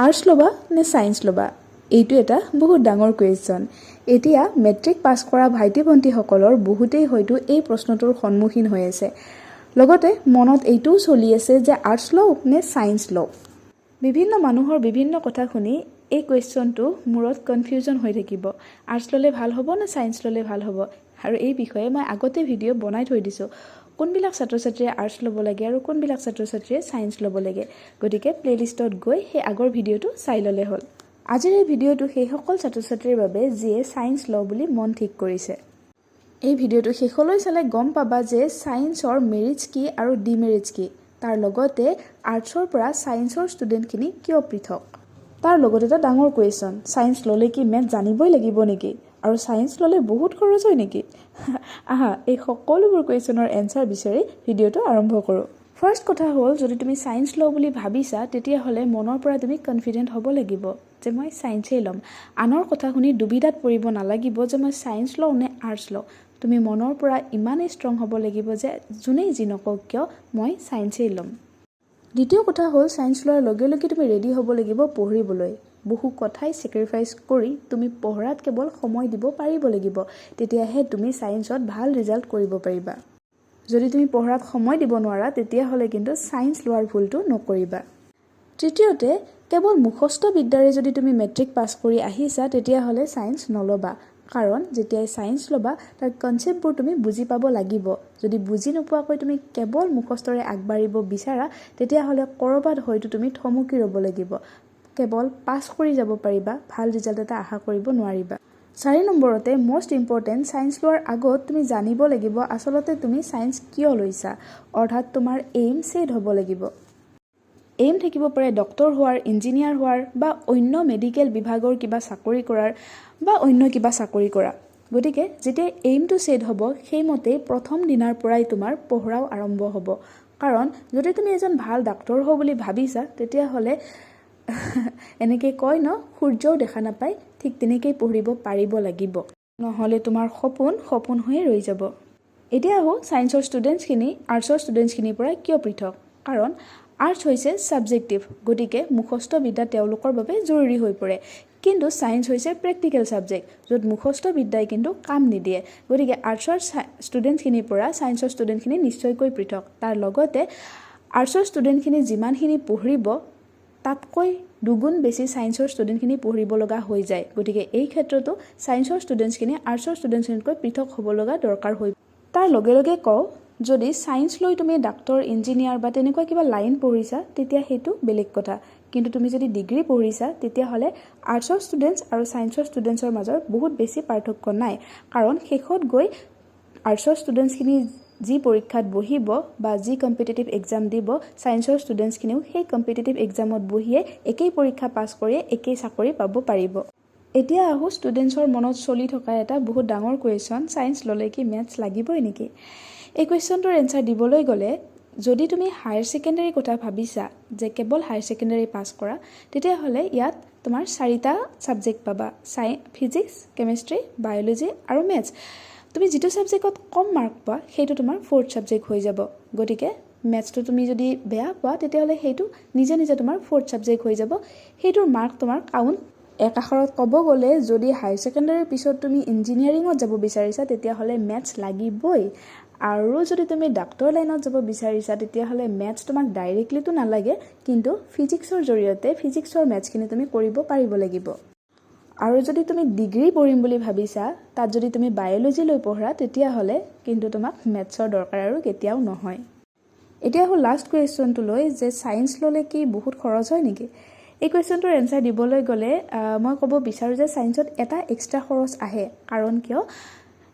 Arts ল'বা নে science ল'বা? এইটো এটা বহুত ডাঙৰ কুৱেশ্যন। এতিয়া মেট্ৰিক পাছ কৰা ভাইটি ভণ্টিসকলৰ বহুতেই হয়তো এই প্ৰশ্নটোৰ সন্মুখীন হৈ আছে। লগতে মনত এইটোও চলি আছে যে আৰ্টছ লওঁ নে ছায়েন্স লওঁ। বিভিন্ন মানুহৰ বিভিন্ন কথা শুনি এই কুৱেশ্যনটো মূৰত কনফিউজন হৈ থাকিব। আৰ্টছ ল'লে ভাল হ'ব নে ছায়েন্স ল'লে ভাল হ'ব? আৰু এই বিষয়ে মই আগতে ভিডিঅ' বনাই থৈ দিছোঁ। কোনবিলাক ছাত্ৰ ছাত্ৰীয়ে আৰ্টছ ল'ব লাগে আৰু কোনবিলাক ছাত্ৰ ছাত্ৰীয়ে ছায়েন্স ল'ব লাগে। গতিকে প্লে'লিষ্টত গৈ সেই আগৰ ভিডিঅ'টো চাই ল'লে হ'ল। আজিৰ এই ভিডিঅ'টো সেইসকল ছাত্ৰ ছাত্ৰীৰ বাবে যিয়ে ছায়েন্স লওঁ বুলি মন ঠিক কৰিছে। এই ভিডিঅ'টো শেষলৈ চালে গম পাবা যে ছায়েন্সৰ মেৰিটছ কি আৰু ডিমেৰিটছ কি। তাৰ লগতে আৰ্টছৰ পৰা ছায়েন্সৰ ষ্টুডেণ্টখিনি কিয় পৃথক। তাৰ লগতে এটা ডাঙৰ কুৱেশ্যন, ছায়েন্স ল'লে কি মেথ জানিবই লাগিব নেকি? আৰু ছায়েন্স ল'লে বহুত খৰচ হয় নেকি? আহা এই সকলোবোৰ কুৱেশ্যনৰ এনচাৰ বিচাৰি ভিডিঅ'টো আৰম্ভ কৰোঁ। ফাৰ্ষ্ট কথা হ'ল, যদি তুমি ছায়েন্স লওঁ বুলি ভাবিছা তেতিয়াহ'লে মনৰ পৰা তুমি কনফিডেণ্ট হ'ব লাগিব যে মই ছায়েন্সেই ল'ম। আনৰ কথা শুনি দুবিধাত পৰিব নালাগিব যে মই ছায়েন্স লওঁ নে আৰ্টছ লওঁ। তুমি মনৰ পৰা ইমানেই ষ্ট্ৰং হ'ব লাগিব যে যোনেই যি নকওক কিয় মই ছায়েন্সেই ল'ম। দ্বিতীয় কথা হ'ল, ছায়েন্স লোৱাৰ লগে লগে তুমি ৰেডি হ'ব লাগিব পঢ়িবলৈ। বহু কথাই ছেক্ৰিফাইচ কৰি তুমি পঢ়াত কেৱল সময় দিব পাৰিব লাগিব। তেতিয়াহে তুমি ছায়েন্সত ভাল ৰিজাল্ট কৰিব পাৰিবা। যদি তুমি পঢ়াত সময় দিব নোৱাৰা তেতিয়াহ'লে কিন্তু ছায়েন্স লোৱাৰ ভুলটো নকৰিবা। তৃতীয়তে, কেৱল মুখস্থ বিদ্যাৰে যদি তুমি মেট্ৰিক পাছ কৰি আহিছা তেতিয়াহ'লে ছায়েন্স নল'বা। কাৰণ যেতিয়াই ছায়েন্স ল'বা তাৰ কনচেপ্টবোৰ তুমি বুজি পাব লাগিব। যদি বুজি নোপোৱাকৈ তুমি কেৱল মুখস্থৰে আগবাঢ়িব বিচাৰা তেতিয়াহ'লে ক'ৰবাত হয়তো তুমি থমকি ৰ'ব লাগিব। কেৱল পাছ কৰি যাব পাৰিবা, ভাল ৰিজাল্ট এটা আশা কৰিব নোৱাৰিবা। 4 নম্বৰতে মষ্ট ইম্পৰ্টেণ্ট, ছায়েন্স লোৱাৰ আগত তুমি জানিব লাগিব আচলতে তুমি ছায়েন্স কিয় লৈছা। অৰ্থাৎ তোমাৰ এইম ছেট হ'ব লাগিব। এইম থাকিব পাৰে ডক্টৰ হোৱাৰ, ইঞ্জিনিয়াৰ হোৱাৰ বা অন্য মেডিকেল বিভাগৰ কিবা চাকৰি কৰাৰ বা অন্য কিবা চাকৰি কৰা। গতিকে যেতিয়া এইমটো ছেট হ'ব সেইমতেই প্ৰথম দিনাৰ পৰাই তোমাৰ পঢ়াও আৰম্ভ হ'ব। কাৰণ যদি তুমি এজন ভাল ডাক্তৰ হওঁ বুলি ভাবিছা তেতিয়াহ'লে এনেকৈ কয় ন, সূৰ্যও দেখা নাপায়, ঠিক তেনেকেই পঢ়িব পাৰিব লাগিব। নহ'লে তোমাৰ সপোন হৈয়ে ৰৈ যাব। এতিয়া আহোঁ ছায়েন্সৰ ষ্টুডেণ্টছখিনি আৰ্টছৰ ষ্টুডেণ্টছখিনিৰ পৰা কিয় পৃথক। কাৰণ আৰ্টছ হৈছে ছাবজেক্টিভ, গতিকে মুখস্থ বিদ্যা তেওঁলোকৰ বাবে জৰুৰী হৈ পৰে। কিন্তু ছায়েন্স হৈছে প্ৰেক্টিকেল ছাবজেক্ট, য'ত মুখস্থ বিদ্যাই কিন্তু কাম নিদিয়ে। গতিকে আৰ্টছৰ ষ্টুডেণ্টছখিনিৰ পৰা ছায়েন্সৰ ষ্টুডেণ্টখিনি নিশ্চয়কৈ পৃথক। তাৰ লগতে আৰ্টছৰ ষ্টুডেণ্টখিনি যিমানখিনি পঢ়িব তাতকৈ দুগুণ বেছি ছায়েন্সৰ ষ্টুডেণ্টখিনি পঢ়িব লগা হৈ যায়। গতিকে এই ক্ষেত্ৰতো ছায়েন্সৰ ষ্টুডেণ্টছখিনি আৰ্টছৰ ষ্টুডেণ্টছখিনিতকৈ পৃথক হ'ব লগা দৰকাৰ হৈ। তাৰ লগে লগে কওঁ, যদি ছায়েন্স লৈ তুমি ডাক্তৰ, ইঞ্জিনিয়াৰ বা তেনেকুৱা কিবা লাইন পঢ়িছা তেতিয়া সেইটো বেলেগ কথা। কিন্তু তুমি যদি ডিগ্ৰী পঢ়িছা তেতিয়াহ'লে আৰ্টছৰ ষ্টুডেণ্টছ আৰু ছায়েন্সৰ ষ্টুডেণ্টছৰ মাজত বহুত বেছি পাৰ্থক্য নাই। কাৰণ শেষত গৈ আৰ্টছৰ ষ্টুডেণ্টছখিনি যি পৰীক্ষাত বহিব বা যি কম্পিটিটিভ এক্সাম দিব, ছায়েন্সৰ ষ্টুডেণ্টছখিনিও সেই কম্পিটিটিভ এক্সামত বহিয়ে একেই পৰীক্ষা পাছ কৰিয়ে একেই চাকৰি পাব পাৰিব। এতিয়া আহোঁ ষ্টুডেণ্টছৰ মনত চলি থকা এটা বহুত ডাঙৰ কুৱেশ্যন, ছায়েন্স ল'লে কি মেথছ লাগিবই নেকি? এই কুৱেশ্যনটোৰ এনচাৰ দিবলৈ গ'লে যদি তুমি হায়াৰ ছেকেণ্ডেৰীৰ কথা ভাবিছা যে কেৱল হায়াৰ ছেকেণ্ডেৰী পাছ কৰা তেতিয়াহ'লে ইয়াত তোমাৰ 4টা ছাবজেক্ট পাবা, ফিজিক্স, কেমেষ্ট্ৰি, বায়'লজি আৰু মেথছ। তুমি যিটো ছাবজেক্টত কম মাৰ্ক পোৱা সেইটো তোমাৰ 4th ছাবজেক্ট হৈ যাব। গতিকে মেথছটো তুমি যদি বেয়া পোৱা তেতিয়াহ'লে সেইটো নিজে নিজে তোমাৰ 4th ছাবজেক্ট হৈ যাব। সেইটোৰ মাৰ্ক তোমাৰ কাউণ্ট। এক আখৰত ক'ব গ'লে যদি হায়াৰ ছেকেণ্ডেৰীৰ পিছত তুমি ইঞ্জিনিয়াৰিঙত যাব বিচাৰিছা তেতিয়াহ'লে মেথছ লাগিবই। আৰু যদি তুমি ডাক্তৰ লাইনত যাব বিচাৰিছা তেতিয়াহ'লে মেথছ তোমাক ডাইৰেক্টলিতো নালাগে, কিন্তু ফিজিক্সৰ জৰিয়তে ফিজিক্সৰ মেথছখিনি তুমি কৰিব পাৰিব লাগিব। আৰু যদি তুমি ডিগ্ৰী পঢ়িম বুলি ভাবিছা, তাত যদি তুমি বায়'লজি লৈ পঢ়া তেতিয়াহ'লে কিন্তু তোমাক মেথছৰ দৰকাৰ আৰু কেতিয়াও নহয়। এতিয়া হ'ল লাষ্ট কুৱেশ্যনটো লৈ যে ছায়েন্স ল'লে কি বহুত খৰচ হয় নেকি? এই কুৱেশ্যনটোৰ এনচাৰ দিবলৈ গ'লে মই ক'ব বিচাৰোঁ যে ছায়েন্সত এটা এক্সট্ৰা খৰচ আহে। কাৰণ কিয়?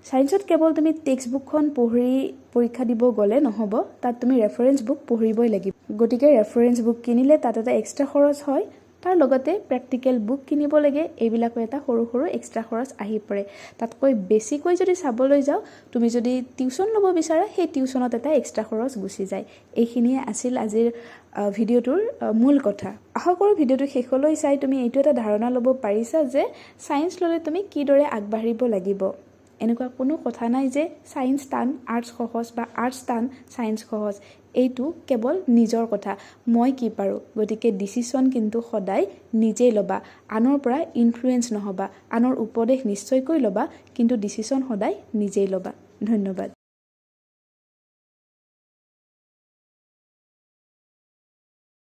ছায়েন্সত কেৱল তুমি টেক্সট বুকখন পঢ়ি পৰীক্ষা দিব গ'লে নহ'ব, তাত তুমি ৰেফাৰেঞ্চ বুক পঢ়িবই লাগিব। গতিকে ৰেফাৰেঞ্চ বুক কিনিলে তাত এটা এক্সট্ৰা খৰচ হয়। তাৰ লগতে প্ৰেক্টিকেল বুক কিনিব লাগে, এইবিলাকো এটা সৰু সৰু এক্সট্ৰা খৰচ আহি পৰে। তাতকৈ বেছিকৈ যদি চাবলৈ যাওঁ, তুমি যদি টিউশ্যন ল'ব বিচাৰা সেই টিউশ্যনত এটা এক্সট্ৰা খৰচ গুচি যায়। এইখিনিয়ে আছিল আজিৰ ভিডিঅ'টোৰ মূল কথা। আশা কৰোঁ ভিডিঅ'টো শেষলৈ চাই তুমি এইটো এটা ধাৰণা ল'ব পাৰিছা যে ছায়েন্স ল'লে তুমি কিদৰে আগবাঢ়িব লাগিব। এনেকুৱা কোনো কথা নাই যে ছায়েন্স টান আৰ্টছ সহজ বা আৰ্টছ টান ছায়েন্স সহজ। এইটো কেৱল নিজৰ কথা, মই কি পাৰোঁ। গতিকে ডিচিশ্যন কিন্তু সদায় নিজেই ল'বা, আনৰ পৰা ইনফ্লুৱেঞ্চ নহ'বা। আনৰ উপদেশ নিশ্চয়কৈ ল'বা, কিন্তু ডিচিশ্যন সদায় নিজেই ল'বা। ধন্যবাদ।